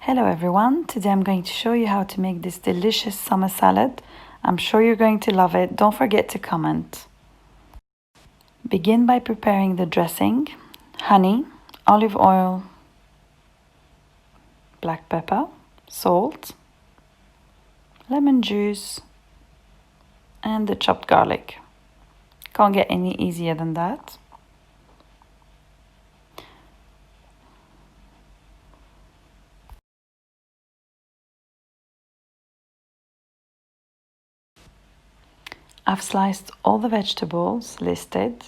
Hello everyone, today I'm going to show you how to make this delicious summer salad. I'm sure you're going to love it. Don't forget to comment. Begin by preparing the dressing: honey, olive oil, black pepper, salt, lemon juice, and the chopped garlic. Can't get any easier than that. I've sliced all the vegetables listed,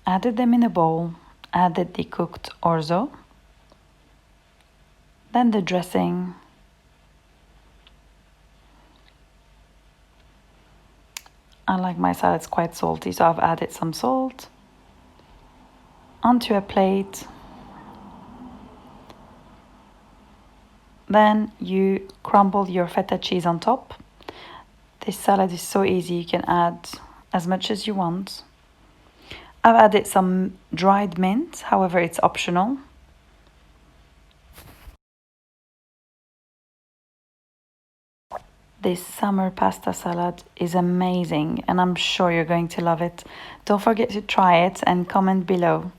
added them in a bowl, added the cooked orzo, then the dressing, I like my salads quite salty, so I've added some salt onto a plate. Then you crumble your feta cheese on top. This salad is so easy, you can add as much as you want. I've added some dried mint, however it's optional. This summer pasta salad is amazing and I'm sure you're going to love it. Don't forget to try it and comment below.